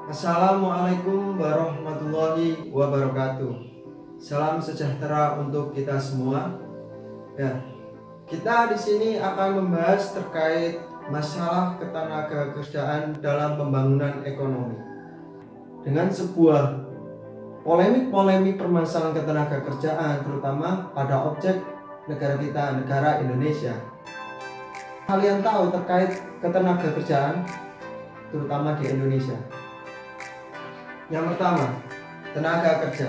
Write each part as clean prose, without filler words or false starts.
Assalamualaikum warahmatullahi wabarakatuh. Salam sejahtera untuk kita semua. Ya, kita di sini akan membahas terkait masalah ketenagakerjaan dalam pembangunan ekonomi. Dengan sebuah polemik permasalahan ketenagakerjaan, terutama pada objek negara kita, negara Indonesia. Kalian tahu terkait ketenagakerjaan, terutama di Indonesia. Yang pertama, tenaga kerja.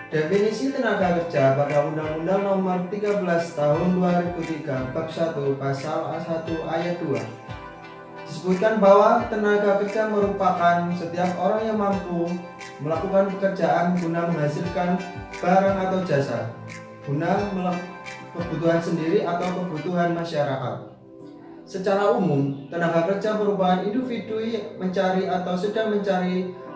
Definisi tenaga kerja pada Undang-Undang Nomor 13 Tahun 2003 Bab 1 Pasal 1 Ayat 2 disebutkan bahwa tenaga kerja merupakan setiap orang yang mampu melakukan pekerjaan guna menghasilkan barang atau jasa, guna kebutuhan sendiri atau kebutuhan masyarakat. Secara umum, tenaga kerja merupakan individu yang mencari atau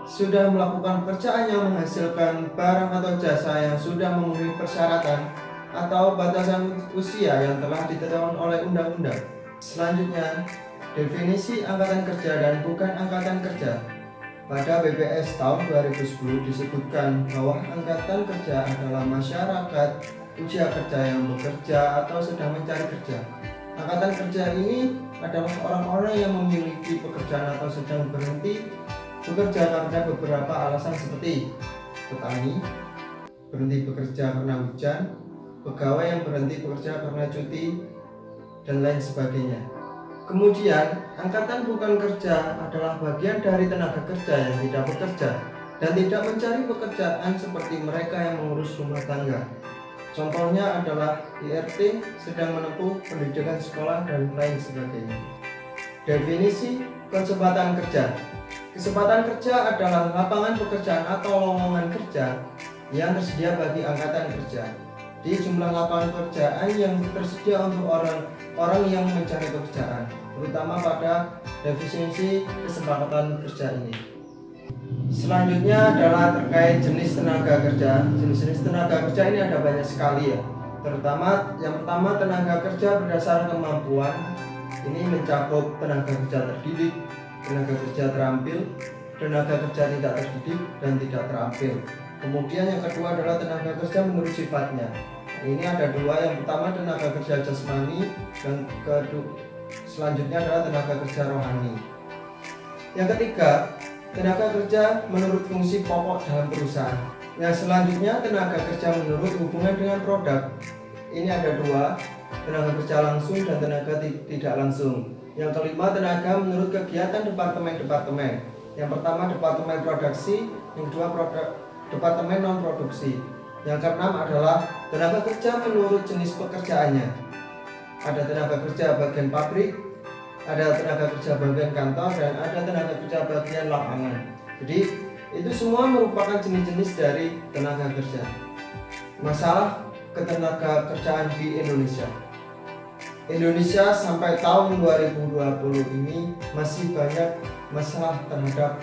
sudah melakukan pekerjaan yang menghasilkan barang atau jasa yang sudah memenuhi persyaratan atau batasan usia yang telah ditetapkan oleh undang-undang. Selanjutnya, definisi angkatan kerja dan bukan angkatan kerja. Pada BPS tahun 2010 disebutkan bahwa angkatan kerja adalah masyarakat usia kerja yang bekerja atau sedang mencari kerja. Angkatan kerja ini adalah orang-orang yang memiliki pekerjaan atau sedang berhenti bekerja karena beberapa alasan seperti petani berhenti bekerja karena hujan, pegawai yang berhenti bekerja karena cuti, dan lain sebagainya. Kemudian, angkatan bukan kerja adalah bagian dari tenaga kerja yang tidak bekerja dan tidak mencari pekerjaan seperti mereka yang mengurus rumah tangga. Contohnya adalah IRT, sedang menempuh pendidikan sekolah, dan lain sebagainya. Definisi kesempatan kerja. Kesempatan kerja adalah lapangan pekerjaan atau lowongan kerja yang tersedia bagi angkatan kerja di jumlah lapangan pekerjaan yang tersedia untuk orang yang mencari pekerjaan, terutama pada definisi kesempatan kerja ini. Selanjutnya adalah terkait jenis tenaga kerja. Jenis-jenis tenaga kerja ini ada banyak sekali ya. Terutama yang pertama, tenaga kerja berdasarkan kemampuan. Ini mencakup tenaga kerja terdidik, tenaga kerja terampil, tenaga kerja tidak terdidik, dan tidak terampil. Kemudian yang kedua adalah tenaga kerja menurut sifatnya. Ini ada dua, yang pertama tenaga kerja jasmani, dan selanjutnya adalah tenaga kerja rohani. Yang ketiga, tenaga kerja menurut fungsi pokok dalam perusahaan. Yang selanjutnya tenaga kerja menurut hubungan dengan produk. Ini ada dua, tenaga kerja langsung dan tenaga tidak langsung. Yang kelima, tenaga menurut kegiatan departemen-departemen. Yang pertama departemen produksi, yang kedua departemen non produksi. Yang keenam adalah tenaga kerja menurut jenis pekerjaannya. Ada tenaga kerja bagian pabrik, ada tenaga kerja bagian kantor, dan ada tenaga kerja bagian lapangan. Jadi itu semua merupakan jenis-jenis dari tenaga kerja. Masalah ketenaga kerjaan di Indonesia sampai tahun 2020 ini masih banyak masalah terhadap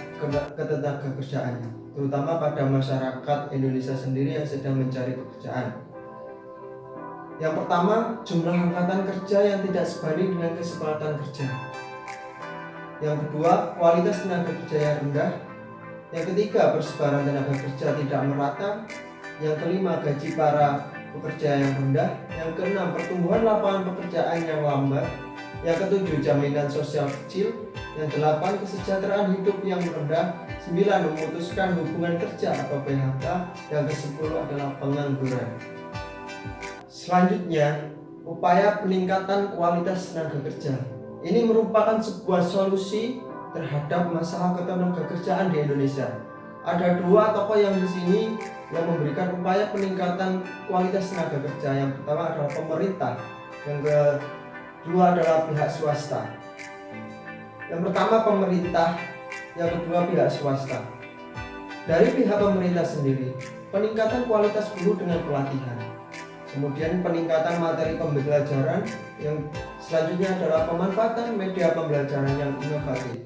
ketenaga kerjaannya, terutama pada masyarakat Indonesia sendiri yang sedang mencari pekerjaan. Yang pertama, jumlah angkatan kerja yang tidak sebanding dengan kesempatan kerja. Yang kedua, kualitas tenaga kerja yang rendah. Yang ketiga, persebaran tenaga kerja tidak merata. Yang kelima, gaji para pekerja yang rendah. Yang keenam, pertumbuhan lapangan pekerjaan yang lambat. Yang ketujuh, jaminan sosial kecil. Yang delapan, kesejahteraan hidup yang rendah. 9, memutuskan hubungan kerja atau PHK. Yang ke-10 adalah pengangguran. Selanjutnya, upaya peningkatan kualitas tenaga kerja. Ini merupakan sebuah solusi terhadap masalah ketenagakerjaan di Indonesia. Ada dua tokoh yang di sini yang memberikan upaya peningkatan kualitas tenaga kerja. Yang pertama adalah pemerintah, yang kedua adalah pihak swasta. Yang pertama pemerintah, yang kedua pihak swasta. Dari pihak pemerintah sendiri, peningkatan kualitas guru dengan pelatihan. Kemudian peningkatan materi pembelajaran, yang selanjutnya adalah pemanfaatan media pembelajaran yang inovatif.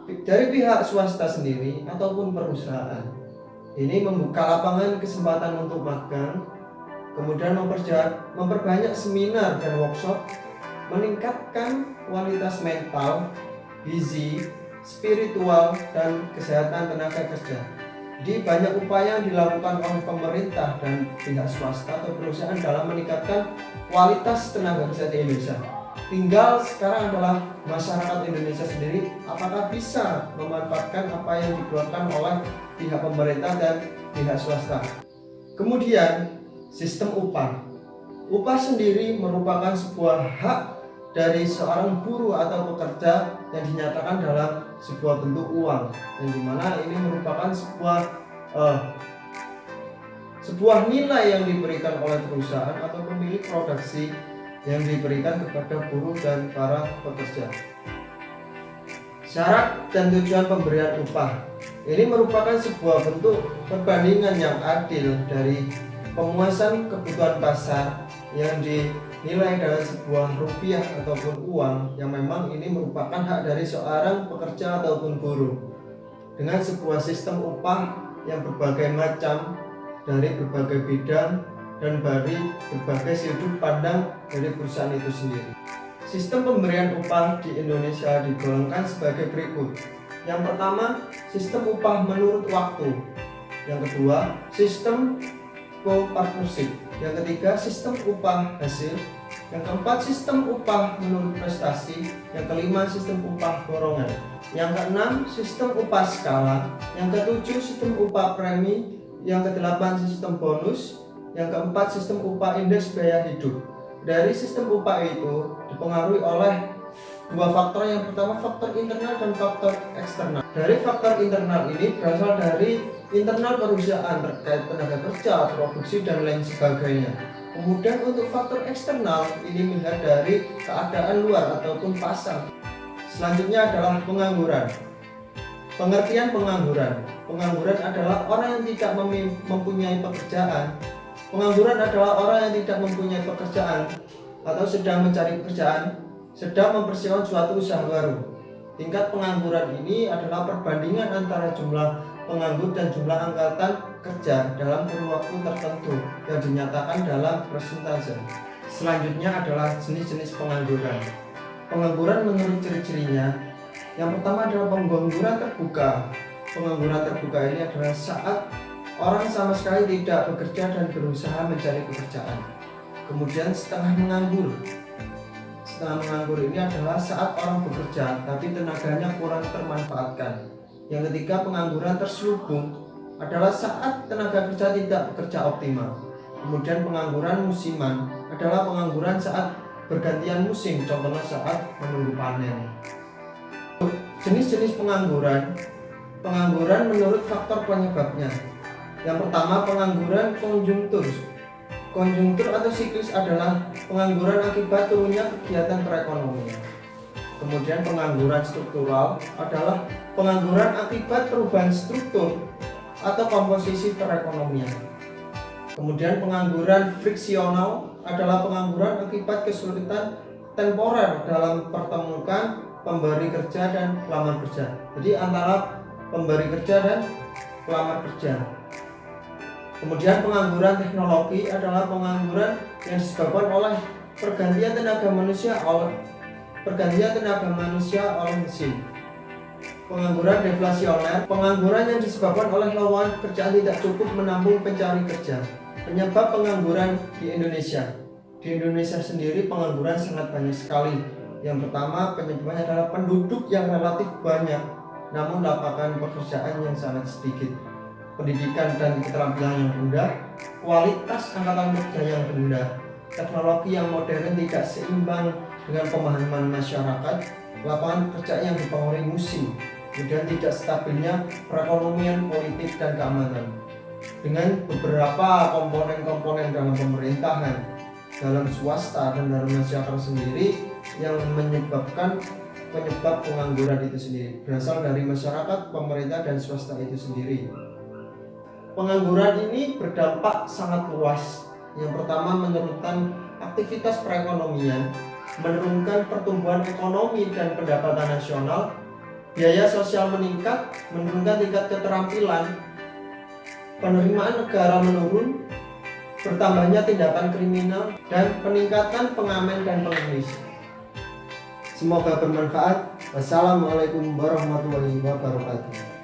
Dari pihak swasta sendiri ataupun perusahaan, ini membuka lapangan kesempatan untuk magang, kemudian memperbanyak seminar dan workshop, meningkatkan kualitas mental, gizi, spiritual, dan kesehatan tenaga kerja. Jadi banyak upaya yang dilakukan oleh pemerintah dan pihak swasta atau perusahaan dalam meningkatkan kualitas tenaga kerja di Indonesia. Tinggal sekarang adalah masyarakat Indonesia sendiri apakah bisa memanfaatkan apa yang dikeluarkan oleh pihak pemerintah dan pihak swasta. Kemudian sistem upah. Upah sendiri merupakan sebuah hak dari seorang buruh atau pekerja yang dinyatakan dalam sebuah bentuk uang, yang dimana ini merupakan sebuah nilai yang diberikan oleh perusahaan atau pemilik produksi yang diberikan kepada buruh dan para pekerja. Syarat dan tujuan pemberian upah ini merupakan sebuah bentuk perbandingan yang adil dari pemuasan kebutuhan pasar yang dinilai dengan sebuah rupiah ataupun uang yang memang ini merupakan hak dari seorang pekerja ataupun buruh, dengan sebuah sistem upah yang berbagai macam dari berbagai bidang dan dari berbagai sudut pandang dari perusahaan itu sendiri. Sistem pemberian upah di Indonesia digolongkan sebagai berikut. Yang pertama, sistem upah menurut waktu. Yang kedua, sistem co-partnership. Yang ketiga, sistem upah hasil. Yang keempat, sistem upah menurut prestasi. Yang kelima, sistem upah dorongan. Yang keenam, sistem upah skala. Yang ketujuh, sistem upah premi. Yang kedelapan, sistem bonus. Yang keempat, sistem upah indeks biaya hidup. Dari sistem upah itu dipengaruhi oleh dua faktor. Yang pertama, faktor internal dan faktor eksternal. Dari faktor internal ini berasal dari internal perusahaan terkait tenaga kerja, produksi, dan lain sebagainya. Kemudian untuk faktor eksternal ini melihat dari keadaan luar ataupun pasar. Selanjutnya adalah pengangguran. Pengertian pengangguran. Pengangguran adalah orang yang tidak mempunyai pekerjaan. Pengangguran adalah orang yang tidak mempunyai pekerjaan atau sedang mencari pekerjaan, sedang mempersiapkan suatu usaha baru. Tingkat pengangguran ini adalah perbandingan antara jumlah penganggur dan jumlah angkatan kerja dalam kurun waktu tertentu yang dinyatakan dalam persentase. Selanjutnya adalah jenis-jenis pengangguran. Pengangguran menurut ciri-cirinya, yang pertama adalah pengangguran terbuka. Pengangguran terbuka ini adalah saat orang sama sekali tidak bekerja dan berusaha mencari pekerjaan. Kemudian setengah menganggur. Setengah menganggur ini adalah saat orang bekerja tapi tenaganya kurang termanfaatkan. Yang ketiga, pengangguran terselubung adalah saat tenaga kerja tidak bekerja optimal. Kemudian pengangguran musiman adalah pengangguran saat bergantian musim, contohnya saat menunggu panen. Jenis-jenis pengangguran. Pengangguran menurut faktor penyebabnya. Yang pertama, pengangguran konjungtur. Konjungtur atau siklis adalah pengangguran akibat turunnya kegiatan perekonomian. Kemudian pengangguran struktural adalah pengangguran akibat perubahan struktur atau komposisi perekonomian. Kemudian pengangguran friksional adalah pengangguran akibat kesulitan temporer dalam pertemukan pemberi kerja dan pelamar kerja. Jadi antara pemberi kerja dan pelamar kerja. Kemudian pengangguran teknologi adalah pengangguran yang disebabkan oleh pergantian tenaga manusia oleh mesin. Pengangguran deflasioner, pengangguran yang disebabkan oleh lowongan pekerjaan tidak cukup menampung pencari kerja. Penyebab pengangguran di Indonesia. Di Indonesia sendiri pengangguran sangat banyak sekali. Yang pertama, penyebabnya adalah penduduk yang relatif banyak, namun lapangan pekerjaan yang sangat sedikit. Pendidikan dan keterampilan yang rendah, kualitas angkatan kerja yang rendah, teknologi yang modern tidak seimbang dengan pemahaman masyarakat, lapangan kerja yang dipengaruhi musim, kemudian tidak stabilnya perekonomian, politik, dan keamanan. Dengan beberapa komponen-komponen dalam pemerintahan, dalam swasta, dan dalam masyarakat sendiri yang menyebabkan penyebab pengangguran itu sendiri berasal dari masyarakat, pemerintah, dan swasta itu sendiri. Pengangguran ini berdampak sangat luas. Yang pertama, menurunkan aktivitas perekonomian, menurunkan pertumbuhan ekonomi dan pendapatan nasional, biaya sosial meningkat, menurunkan tingkat keterampilan, penerimaan negara menurun, bertambahnya tindakan kriminal, dan peningkatan pengamen dan pengemis. Semoga bermanfaat. Wassalamualaikum warahmatullahi wabarakatuh.